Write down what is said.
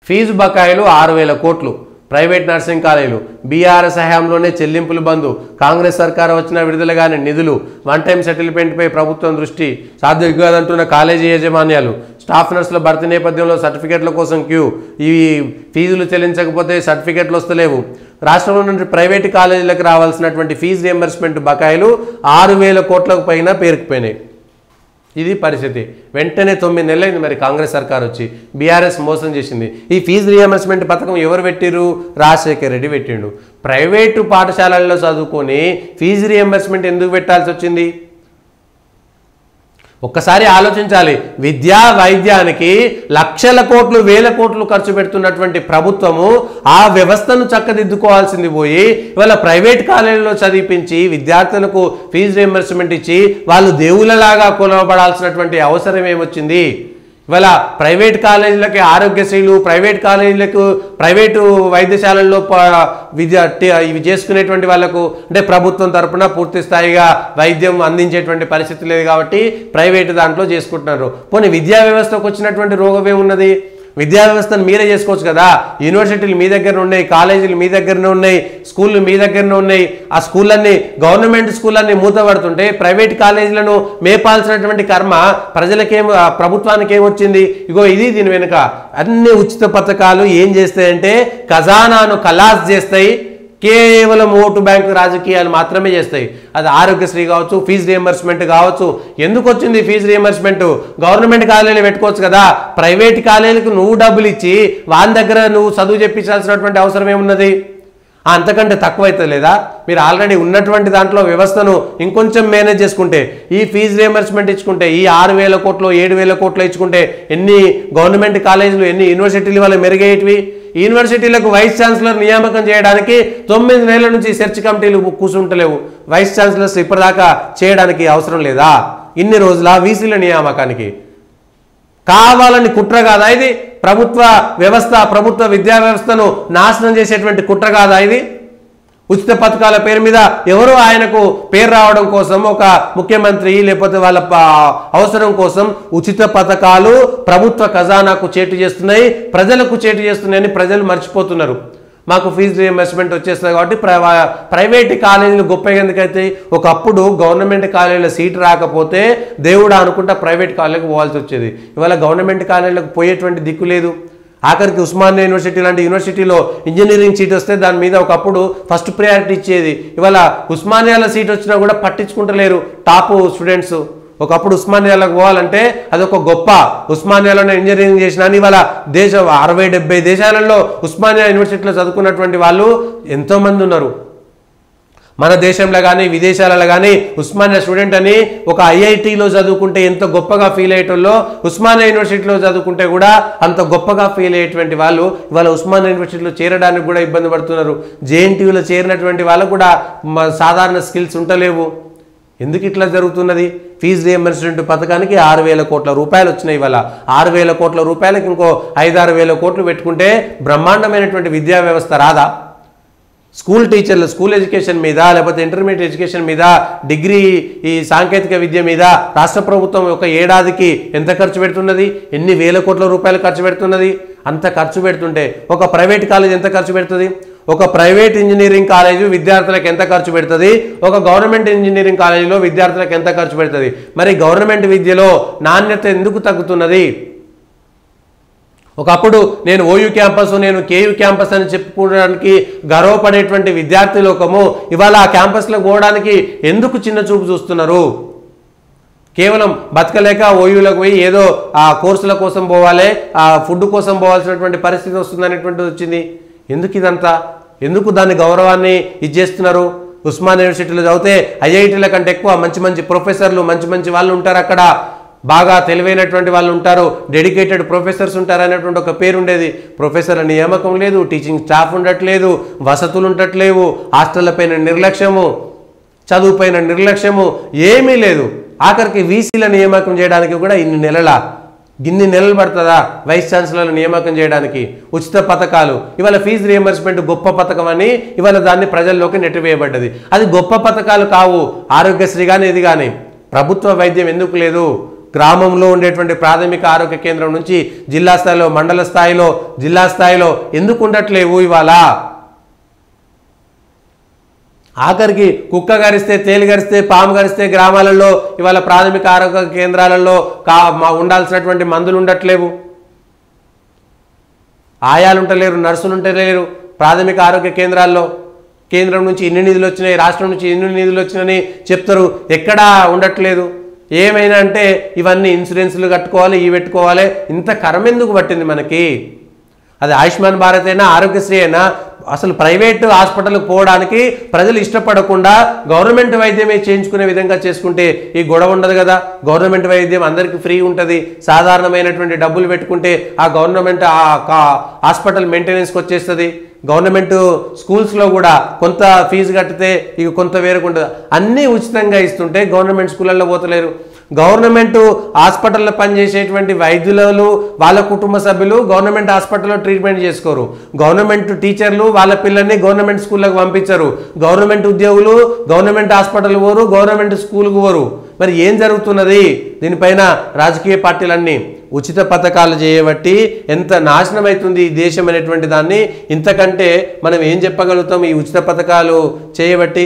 Fee బకాయిలు 6,000 కోట్లు private nursing కాలేజీలు బీఆర్ఎస్ హయాంలోనే చెల్లింపులు బంద్ కాంగ్రెస్ సర్కారు వచ్చిన విడుదలగానే నిధులు వన్ టైం సెటిల్మెంట్పై ప్రభుత్వం దృష్టి సాధ్యం కాదంటున్న కాలేజీ యాజమాన్యాలు స్టాఫ్ నర్సుల భర్తీ నేపథ్యంలో సర్టిఫికెట్ల కోసం క్యూ ఈ ఫీజులు చెల్లించకపోతే సర్టిఫికెట్లు వస్తలేవు రాష్ట్రంలో నుండి ప్రైవేటు కాలేజీలకు రావాల్సినటువంటి ఫీజు రియంబర్స్మెంట్ బకాయిలు 6,000 కోట్లకు పైన పేరుకుపోయినాయి ఇది పరిస్థితి వెంటనే 9 నెలలైంది మరి కాంగ్రెస్ సర్కార్ వచ్చి బీఆర్ఎస్ మోసం చేసింది ఈ ఫీజు రియంబర్స్మెంట్ పథకం ఎవరు పెట్టిరు రాజశేఖర్ రెడ్డి పెట్టిండు ప్రైవేటు పాఠశాలల్లో చదువుకొని ఫీజు రియంబర్స్మెంట్ ఎందుకు పెట్టాల్సి వచ్చింది ఒక్కసారి ఆలోచించాలి విద్యా వైద్యానికి లక్షల కోట్లు వేల కోట్లు ఖర్చు పెడుతున్నటువంటి ప్రభుత్వము ఆ వ్యవస్థను చక్కదిద్దుకోవాల్సింది పోయి ఇవాళ ప్రైవేట్ కాలేజీలో చదివించి విద్యార్థులకు ఫీజు రియంబర్స్మెంట్ ఇచ్చి వాళ్ళు దేవుళ్ళలాగా కొలవబడాల్సినటువంటి అవసరం ఏమొచ్చింది ఇవాళ ప్రైవేట్ కాలేజీలకి ఆరోగ్యశ్రీలు ప్రైవేట్ కాలేజీలకు ప్రైవేటు వైద్యశాలల్లో ఇవి చేసుకునేటువంటి వాళ్ళకు అంటే ప్రభుత్వం తరపున పూర్తి స్థాయిగా వైద్యం అందించేటువంటి పరిస్థితి లేదు కాబట్టి ప్రైవేటు దాంట్లో చేసుకుంటున్నారు పోనీ విద్యా వ్యవస్థకు వచ్చినటువంటి రోగం ఏమున్నది విద్యా వ్యవస్థను మీరే చేసుకోవచ్చు కదా యూనివర్సిటీలు మీ దగ్గర ఉన్నాయి కాలేజీలు మీ దగ్గరనే ఉన్నాయి స్కూళ్ళు మీ దగ్గరనే ఉన్నాయి ఆ స్కూళ్ళన్నీ గవర్నమెంట్ స్కూళ్ళన్నీ మూతపడుతుంటే ప్రైవేట్ కాలేజీలను మేపాల్సినటువంటి కర్మ ప్రజలకేం ప్రభుత్వానికి ఏమొచ్చింది ఇగో ఇది దీని వెనుక అన్ని ఉచిత పథకాలు ఏం చేస్తాయంటే ఖజానాను ఖలాస్ చేస్తాయి కేవలం ఓటు బ్యాంకు రాజకీయాలు మాత్రమే చేస్తాయి అది ఆరోగ్యశ్రీ కావచ్చు ఫీజు రియంబర్స్మెంట్ కావచ్చు ఎందుకు వచ్చింది ఫీజు రియంబర్స్మెంట్ గవర్నమెంట్ కాలేజీలు పెట్టుకోవచ్చు కదా ప్రైవేట్ కాలేజీలకు నువ్వు డబ్బులు ఇచ్చి వాళ్ళ దగ్గర నువ్వు చదువు చెప్పించాల్సినటువంటి అవసరం ఏమున్నది అంతకంటే తక్కువ అవుతుంది లేదా మీరు ఆల్రెడీ ఉన్నటువంటి దాంట్లో వ్యవస్థను ఇంకొంచెం మేనేజ్ చేసుకుంటే ఈ ఫీజు రియంబర్స్మెంట్ ఇచ్చుకుంటే ఈ 6,000 కోట్లు 7,000 కోట్లు ఇచ్చుకుంటే ఎన్ని గవర్నమెంట్ కాలేజీలు ఎన్ని యూనివర్సిటీలు వల్ల మెరుగయ్యేటివి యూనివర్సిటీలకు వైస్ ఛాన్సలర్ నియామకం చేయడానికి 9 నెలల నుంచి సెర్చ్ కమిటీలు కూర్చుంటలేవు వైస్ ఛాన్సలర్స్ ఇప్పటిదాకా చేయడానికి అవసరం లేదా ఇన్ని రోజుల వీసీల నియామకానికి కావాలని కుట్ర కాదా ఇది ప్రభుత్వ వ్యవస్థ ప్రభుత్వ విద్యా వ్యవస్థను నాశనం చేసేటువంటి కుట్ర కాదా ఇది ఉచిత పథకాల పేరు మీద ఎవరో ఆయనకు పేరు రావడం కోసం ఒక ముఖ్యమంత్రి లేకపోతే వాళ్ళ అవసరం కోసం ఉచిత పథకాలు ప్రభుత్వ ఖజానాకు చేటు చేస్తున్నాయి ప్రజలకు చేటు చేస్తున్నాయని ప్రజలు మర్చిపోతున్నారు మాకు ఫీజు రియంబర్స్మెంట్ వచ్చేస్తుంది కాబట్టి ప్రైవేట్ కాలేజీలు గొప్ప ఎందుకైతే ఒకప్పుడు గవర్నమెంట్ కాలేజీలో సీట్ రాకపోతే దేవుడా అనుకుంటా ప్రైవేట్ కాలేజీకి పోవాల్సి వచ్చేది ఇవాళ గవర్నమెంట్ కాలేజీలకు పోయేటువంటి దిక్కు లేదు ఆఖరికి ఉస్మానియా యూనివర్సిటీ లాంటి యూనివర్సిటీలో ఇంజనీరింగ్ సీట్ వస్తే దాని మీద ఒకప్పుడు ఫస్ట్ ప్రయారిటీ ఇచ్చేది ఇవాళ ఉస్మానియాలో సీట్ వచ్చినా కూడా పట్టించుకుంటలేరు టాప్ స్టూడెంట్స్ ఒకప్పుడు ఉస్మానియాలకు పోవాలంటే అదొక గొప్ప ఉస్మానియాలోనే ఇంజనీరింగ్ చేసిన ఇవాళ 60-70 దేశాలలో ఉస్మానియా యూనివర్సిటీలో చదువుకున్నటువంటి వాళ్ళు ఎంతోమంది ఉన్నారు మన దేశంలో కానీ విదేశాలలో కానీ ఉస్మానియా స్టూడెంట్ అని ఒక ఐఐటీలో చదువుకుంటే ఎంత గొప్పగా ఫీల్ అయ్యేటోళ్ళో ఉస్మానియా యూనివర్సిటీలో చదువుకుంటే కూడా అంత గొప్పగా ఫీల్ అయ్యేటువంటి వాళ్ళు ఇవాళ ఉస్మానియా యూనివర్సిటీలో చేరడానికి కూడా ఇబ్బంది పడుతున్నారు జేఎన్టీయూలో చేరినటువంటి వాళ్ళకు కూడా సాధారణ స్కిల్స్ ఉండలేవు ఎందుకు ఇట్లా జరుగుతున్నది ఫీజు రియంబర్స్మెంట్ పథకానికి 6,000 కోట్ల రూపాయలు వచ్చినాయి ఇవాళ 6,000 కోట్ల రూపాయలకి ఇంకో 5-6 వేల కోట్లు పెట్టుకుంటే బ్రహ్మాండమైనటువంటి విద్యా వ్యవస్థ రాదా స్కూల్ టీచర్లు స్కూల్ ఎడ్యుకేషన్ మీద లేకపోతే ఇంటర్మీడియట్ ఎడ్యుకేషన్ మీద డిగ్రీ ఈ సాంకేతిక విద్య మీద రాష్ట్ర ప్రభుత్వం ఒక ఏడాదికి ఎంత ఖర్చు పెడుతున్నది ఎన్ని వేల కోట్ల రూపాయలు ఖర్చు పెడుతున్నది అంత ఖర్చు పెడుతుంటే ఒక ప్రైవేట్ కాలేజ్ ఎంత ఖర్చు పెడుతుంది ఒక ప్రైవేట్ ఇంజనీరింగ్ కాలేజీ విద్యార్థులకు ఎంత ఖర్చు పెడుతుంది ఒక గవర్నమెంట్ ఇంజనీరింగ్ కాలేజీలో విద్యార్థులకు ఎంత ఖర్చు పెడుతుంది మరి గవర్నమెంట్ విద్యలో నాణ్యత ఎందుకు తగ్గుతున్నది ఒకప్పుడు నేను ఓయూ క్యాంపస్ నేను కేయూ క్యాంపస్ అని చెప్పుకోవడానికి గర్వపడేటువంటి విద్యార్థి లోకము ఇవాళ ఆ క్యాంపస్లో పోవడానికి ఎందుకు చిన్న చూపు చూస్తున్నారు కేవలం బతకలేక ఓయూలకు పోయి ఏదో ఆ కోర్సుల కోసం పోవాలి ఆ ఫుడ్ కోసం పోవాల్సినటువంటి పరిస్థితి వస్తుందనేటువంటిది వచ్చింది ఎందుకు ఇదంతా ఎందుకు దాని గౌరవాన్ని ఇచ్చేస్తున్నారు ఉస్మానియా యూనివర్సిటీలో చదివితే ఐఐటీల కంటే ఎక్కువ మంచి మంచి ప్రొఫెసర్లు మంచి వాళ్ళు ఉంటారు అక్కడ బాగా తెలివైనటువంటి వాళ్ళు ఉంటారు డెడికేటెడ్ ప్రొఫెసర్స్ ఉంటారు అనేటువంటి ఒక పేరు ఉండేది ప్రొఫెసర్ల నియామకం లేదు టీచింగ్ స్టాఫ్ ఉండట్లేదు వసతులు ఉండట్లేవు హాస్టళ్ల పైన నిర్లక్ష్యము చదువు పైన నిర్లక్ష్యము ఏమీ లేదు ఆఖరికి వీసీల నియామకం చేయడానికి కూడా ఇన్ని నెలలు పడుతుందా వైస్ ఛాన్సలర్ల నియామకం చేయడానికి ఉచిత పథకాలు ఇవాళ ఫీజు రియంబర్స్మెంట్ గొప్ప పథకం అని ఇవాళ దాన్ని ప్రజల్లోకి నెట్టివేయబడ్డది అది గొప్ప పథకాలు కావు ఆరోగ్యశ్రీ కానీ ఇది కానీ ప్రభుత్వ వైద్యం ఎందుకు లేదు గ్రామంలో ఉండేటువంటి ప్రాథమిక ఆరోగ్య కేంద్రం నుంచి జిల్లా స్థాయిలో, మండల స్థాయిలో, జిల్లా స్థాయిలో ఎందుకు ఉండట్లేవు ఇవాళ? ఆఖరికి కుక్క గరిస్తే, తేలి గరిస్తే, పాము గరిస్తే గ్రామాలలో ఇవాళ ప్రాథమిక ఆరోగ్య కేంద్రాలలో ఉండాల్సినటువంటి మందులు ఉండట్లేవు, ఆయాలు ఉంటలేరు, నర్సులు ఉంటలేరు. ప్రాథమిక ఆరోగ్య కేంద్రాల్లో కేంద్రం నుంచి ఇన్ని నిధులు వచ్చినాయి, రాష్ట్రం నుంచి ఇన్ని నిధులు వచ్చినాయని చెప్తారు, ఎక్కడా ఉండట్లేదు. ఏమైనా అంటే ఇవన్నీ ఇన్సూరెన్స్లు కట్టుకోవాలి, ఇవి పెట్టుకోవాలి. ఇంత కరం ఎందుకు పట్టింది మనకి? అది ఆయుష్మాన్ భారత్ అయినా, ఆరోగ్యశ్రీ అయినా, అసలు ప్రైవేటు హాస్పిటల్కి పోవడానికి ప్రజలు ఇష్టపడకుండా గవర్నమెంట్ వైద్యమే చేయించుకునే విధంగా చేసుకుంటే ఈ గొడవ ఉండదు కదా. గవర్నమెంట్ వైద్యం అందరికీ ఫ్రీ ఉంటుంది. సాధారణమైనటువంటి డబ్బులు పెట్టుకుంటే ఆ గవర్నమెంట్ హాస్పిటల్ మెయింటెనెన్స్కి వచ్చేస్తుంది. గవర్నమెంట్ స్కూల్స్లో కూడా కొంత ఫీజు కట్టితే ఇక కొంత వేరుకుంటుంది. అన్నీ ఉచితంగా ఇస్తుంటే గవర్నమెంట్ స్కూళ్ళల్లో పోతలేరు. గవర్నమెంట్ హాస్పిటల్లో పనిచేసేటువంటి వైద్యులు, వాళ్ళ కుటుంబ సభ్యులు గవర్నమెంట్ హాస్పిటల్లో ట్రీట్మెంట్ చేసుకోరు. గవర్నమెంట్ టీచర్లు వాళ్ళ పిల్లల్ని గవర్నమెంట్ స్కూళ్ళకు పంపించరు. గవర్నమెంట్ ఉద్యోగులు గవర్నమెంట్ హాస్పిటల్ పోరు, గవర్నమెంట్ స్కూల్కి పోరు. మరి ఏం జరుగుతున్నది? దీనిపైన రాజకీయ పార్టీలన్నీ ఉచిత పథకాలు చేయబట్టి ఎంత నాశనం అవుతుంది ఈ దేశం అనేటువంటి దాన్ని ఇంతకంటే మనం ఏం చెప్పగలుగుతాం? ఈ ఉచిత పథకాలు చేయబట్టి